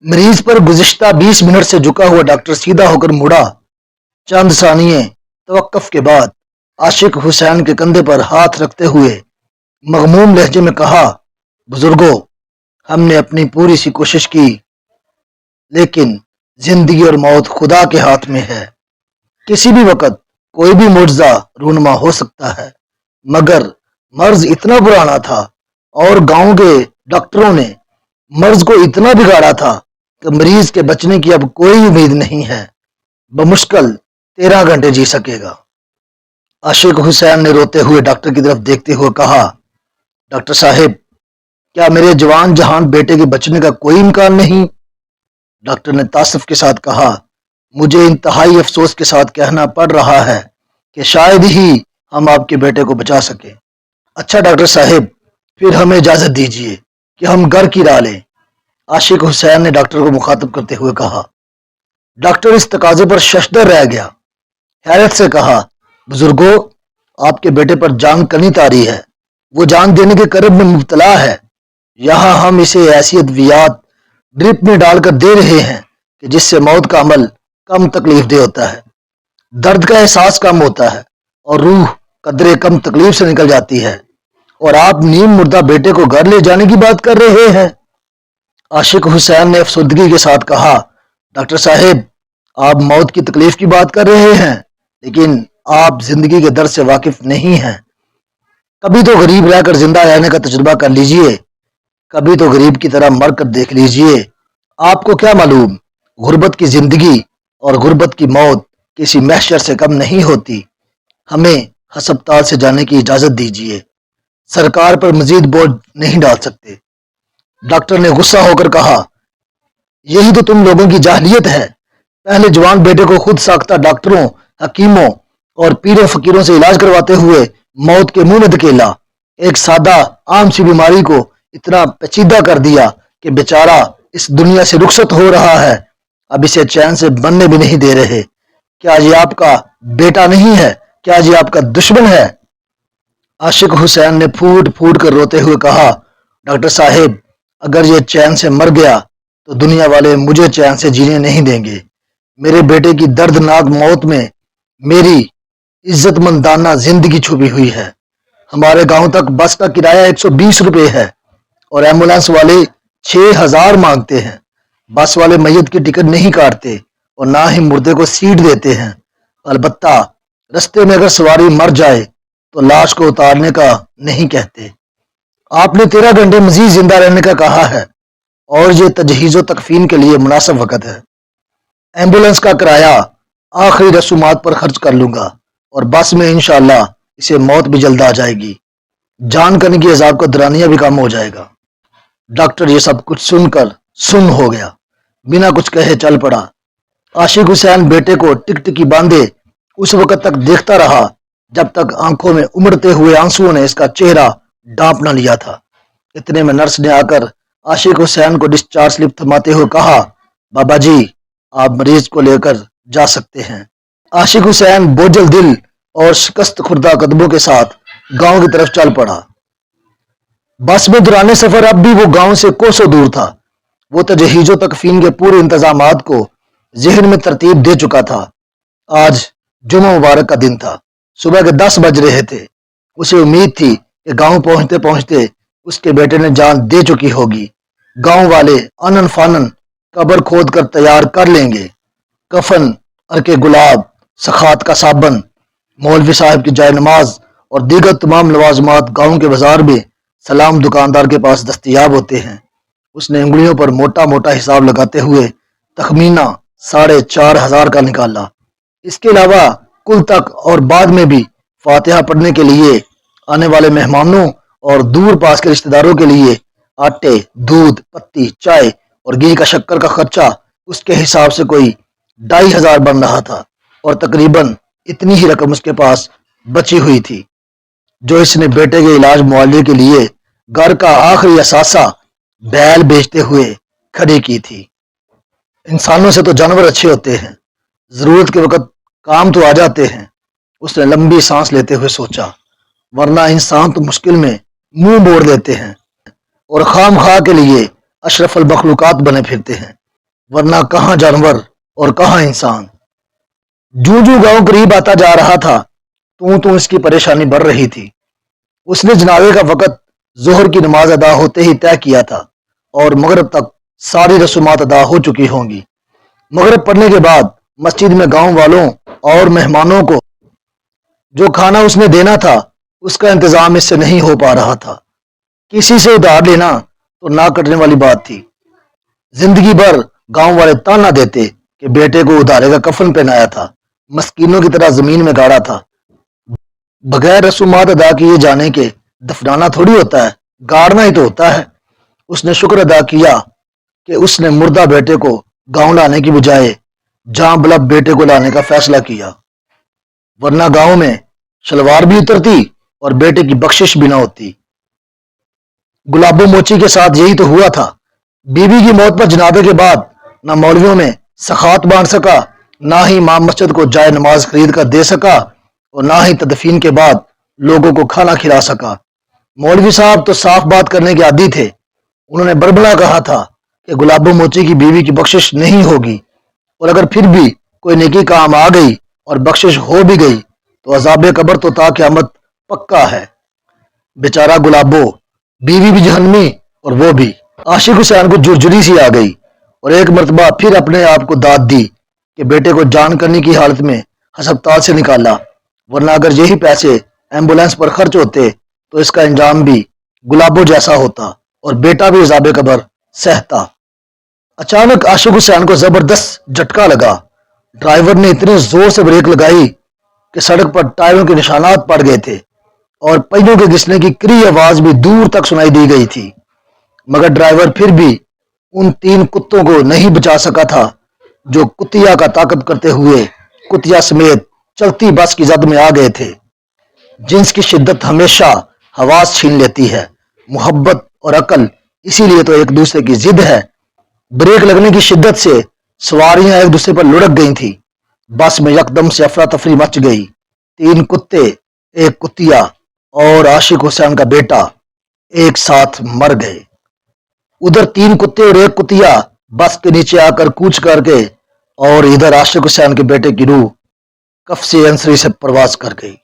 مریض پر گزشتہ 20 منٹ سے جھکا ہوا ڈاکٹر سیدھا ہو کر مڑا۔ چند ثانیے توقف کے بعد عاشق حسین کے کندھے پر ہاتھ رکھتے ہوئے مغموم لہجے میں کہا، بزرگوں، ہم نے اپنی پوری سی کوشش کی، لیکن زندگی اور موت خدا کے ہاتھ میں ہے۔ کسی بھی وقت کوئی بھی معجزہ رونما ہو سکتا ہے، مگر مرض اتنا پرانا تھا اور گاؤں کے ڈاکٹروں نے مرض کو اتنا بگاڑا تھا کہ مریض کے بچنے کی اب کوئی امید نہیں ہے۔ بمشکل 13 گھنٹے جی سکے گا۔ عاشق حسین نے روتے ہوئے ڈاکٹر کی طرف دیکھتے ہوئے کہا، ڈاکٹر صاحب، کیا میرے جوان جہان بیٹے کے بچنے کا کوئی امکان نہیں؟ ڈاکٹر نے تاسف کے ساتھ کہا، مجھے انتہائی افسوس کے ساتھ کہنا پڑ رہا ہے کہ شاید ہی ہم آپ کے بیٹے کو بچا سکیں۔ اچھا ڈاکٹر صاحب، پھر ہمیں اجازت دیجیے کہ ہم گھر کی راہ لیں، عاشق حسین نے ڈاکٹر کو مخاطب کرتے ہوئے کہا۔ ڈاکٹر اس تقاضے پر ششدر رہ گیا، حیرت سے کہا، بزرگوں، آپ کے بیٹے پر جان کنی طاری ہے، وہ جان دینے کے کرب میں مبتلا ہے۔ یہاں ہم اسے ایسی ادویات ڈرپ میں ڈال کر دے رہے ہیں کہ جس سے موت کا عمل کم تکلیف دہ ہوتا ہے، درد کا احساس کم ہوتا ہے اور روح قدرے کم تکلیف سے نکل جاتی ہے، اور آپ نیم مردہ بیٹے کو گھر لے جانے کی بات کر رہے ہیں۔ عاشق حسین نے افسردگی کے ساتھ کہا، ڈاکٹر صاحب، آپ موت کی تکلیف کی بات کر رہے ہیں، لیکن آپ زندگی کے درد سے واقف نہیں ہیں۔ کبھی تو غریب رہ کر زندہ رہنے کا تجربہ کر لیجئے، کبھی تو غریب کی طرح مر کر دیکھ لیجئے۔ آپ کو کیا معلوم، غربت کی زندگی اور غربت کی موت کسی محشر سے کم نہیں ہوتی۔ ہمیں ہسپتال سے جانے کی اجازت دیجیے، سرکار پر مزید بوجھ نہیں ڈال سکتے۔ ڈاکٹر نے غصہ ہو کر کہا، یہی تو تم لوگوں کی جاہلیت ہے، پہلے جوان بیٹے کو خود ساختہ ڈاکٹروں، حکیموں اور پیروں فقیروں سے علاج کرواتے ہوئے موت کے منہ میں دھکیلا، ایک سادہ عام سی بیماری کو اتنا پیچیدہ کر دیا کہ بیچارہ اس دنیا سے رخصت ہو رہا ہے، اب اسے چین سے بننے بھی نہیں دے رہے۔ کیا یہ آپ کا بیٹا نہیں ہے؟ کیا یہ آپ کا دشمن ہے؟ عاشق حسین نے پھوٹ پھوٹ کر روتے ہوئے کہا، ڈاکٹر صاحب، اگر یہ چین سے مر گیا تو دنیا والے مجھے چین سے جینے نہیں دیں گے۔ میرے بیٹے کی دردناک موت میں میری عزت مندانہ زندگی چھپی ہوئی ہے۔ ہمارے گاؤں تک بس کا کرایہ 120 روپے ہے اور ایمبولینس والے 6000 مانگتے ہیں۔ بس والے میت کی ٹکٹ نہیں کاٹتے اور نہ ہی مردے کو سیٹ دیتے ہیں، البتہ رستے میں اگر سواری مر جائے تو لاش کو اتارنے کا نہیں کہتے۔ آپ نے 13 گھنٹے مزید زندہ رہنے کا کہا ہے اور یہ تجہیز و تکفین کے لیے مناسب وقت ہے۔ ایمبولینس کا کرایہ آخری رسومات پر خرچ کر لوں گا اور بس میں انشاءاللہ اسے موت بھی جلد آ جائے گی، جان کرنے کی عذاب کا درانیہ بھی کم ہو جائے گا۔ ڈاکٹر یہ سب کچھ سن کر سن ہو گیا، بنا کچھ کہے چل پڑا۔ عاشق حسین بیٹے کو ٹکٹکی باندھے اس وقت تک دیکھتا رہا جب تک آنکھوں میں امڑتے ہوئے آنسوؤں نے اس کا چہرہ ڈانپ نہ لیا تھا۔ اتنے میں نرس نے آ کر عاشق حسین کو ڈسچارج سلپ تھماتے ہوئے کہا، بابا جی، آپ مریض کو لے کر جا سکتے ہیں۔ عاشق حسین بوجھل دل اور شکست خوردہ قدموں کے ساتھ گاؤں کی طرف چل پڑا۔ بس میں دوران سفر اب بھی وہ گاؤں سے کوسوں دور تھا۔ وہ تجہیز و تکفین کے پورے انتظامات کو ذہن میں ترتیب دے چکا تھا۔ آج جمعہ مبارک کا دن تھا، صبح کے 10 بج رہے تھے۔ اسے امید تھی کہ گاؤں پہنچتے پہنچتے اس کے بیٹے نے جان دے چکی ہوگی۔ گاؤں والے آنن فانن قبر کھود کر تیار کر لیں گے، کفن، عرق گلاب، سخات کا صابن، مولوی صاحب کی جائے نماز اور دیگر تمام لوازمات گاؤں کے بازار میں سلام دکاندار کے پاس دستیاب ہوتے ہیں۔ اس نے انگلیوں پر موٹا موٹا حساب لگاتے ہوئے تخمینہ 4500 کا نکالا۔ اس کے علاوہ کل تک اور بعد میں بھی فاتحہ پڑھنے کے لیے آنے والے مہمانوں اور دور پاس کے رشتہ داروں کے لیے آٹے، دودھ، پتی، چائے اور گھی کا شکر کا خرچہ اس کے حساب سے کوئی 2500 بن رہا تھا، اور تقریباً اتنی ہی رقم اس کے پاس بچی ہوئی تھی جو اس نے بیٹے کے علاج معالجے کے لیے گھر کا آخری اثاثہ بیل بیچتے ہوئے کھڑی کی تھی۔ انسانوں سے تو جانور اچھے ہوتے ہیں، ضرورت کے وقت کام تو آ جاتے ہیں، اس نے لمبی سانس لیتے ہوئے سوچا، ورنہ انسان تو مشکل میں منہ موڑ لیتے ہیں اور خام خواہ کے لیے اشرف المخلوقات بنے پھرتے ہیں۔ ورنہ کہاں جانور اور کہاں انسان۔ جوں جوں گاؤں قریب آتا جا رہا تھا تو اس کی پریشانی بڑھ رہی تھی۔ اس نے جنازے کا وقت ظہر کی نماز ادا ہوتے ہی طے کیا تھا اور مغرب تک ساری رسومات ادا ہو چکی ہوں گی۔ مغرب پڑھنے کے بعد مسجد میں گاؤں والوں اور مہمانوں کو جو کھانا اس نے دینا تھا اس کا انتظام اس سے نہیں ہو پا رہا تھا۔ کسی سے ادھار لینا تو نہ کٹنے والی بات تھی۔ زندگی بھر گاؤں والے تانا دیتے کہ بیٹے کو ادھارے کا کفن پہنایا تھا، مسکینوں کی طرح زمین میں گاڑا تھا، بغیر رسومات ادا کیے جانے کے دفنانا تھوڑی ہوتا ہے، گاڑنا ہی تو ہوتا ہے۔ اس نے شکر ادا کیا کہ اس نے مردہ بیٹے کو گاؤں لانے کی بجائے جاں بلب بیٹے کو لانے کا فیصلہ کیا، ورنہ گاؤں میں شلوار بھی اترتی اور بیٹے کی بخشش بھی نہ ہوتی۔ گلابو موچی کے ساتھ یہی تو ہوا تھا۔ بیوی کی موت پر جنازے کے بعد نہ مولویوں میں سخاوت بانٹ سکا، نہ ہی امام مسجد کو جائے نماز خرید کر دے سکا، اور نہ ہی تدفین کے بعد لوگوں کو کھانا کھلا سکا۔ مولوی صاحب تو صاف بات کرنے کے عادی تھے۔ انہوں نے بربلا کہا تھا کہ گلابو موچی کی بیوی کی بخشش نہیں ہوگی، اور اگر پھر بھی کوئی نیکی کام آ گئی اور بخشش ہو بھی گئی تو عذاب قبر تو تا قیامت پکا ہے۔ بیچارہ گلابو، بیوی بھی جہنمی اور وہ بھی۔ عاشق حسین کو جرجری سی آ گئی اور ایک مرتبہ پھر اپنے آپ کو داد دی کہ بیٹے کو جان کرنے کی حالت میں ہسپتال سے نکالا، ورنہ اگر یہی پیسے ایمبولینس پر خرچ ہوتے تو اس کا انجام بھی گلابو جیسا ہوتا اور بیٹا بھی عذاب قبر سہتا۔ اچانک عاشق حسین کو زبردست جھٹکا لگا۔ ڈرائیور نے اتنے زور سے بریک لگائی کہ سڑک پر ٹائروں کے نشانات پڑ گئے تھے اور پہیوں کے گھسنے کی کری آواز بھی دور تک سنائی دی گئی تھی، مگر ڈرائیور پھر بھی ان 3 کتوں کو نہیں بچا سکا تھا جو کتیا کا تعاقب کرتے ہوئے کتیا سمیت چلتی بس کی زد میں آ گئے تھے۔ جنس کی شدت ہمیشہ حواس چھین لیتی ہے، محبت اور عقل اسی لیے تو ایک دوسرے کی ضد ہے۔ بریک لگنے کی شدت سے سواریاں ایک دوسرے پر لڑک گئی تھیں۔ بس میں یکدم سے افراتفری مچ گئی۔ 3 کتے، ایک کتیا اور عاشق حسین کا بیٹا ایک ساتھ مر گئے۔ ادھر 3 کتے اور ایک کتیا بس کے نیچے آ کر کوچ کر کے، اور ادھر عاشق حسین کے بیٹے کی روح کف سے انسری سے پرواز کر گئی۔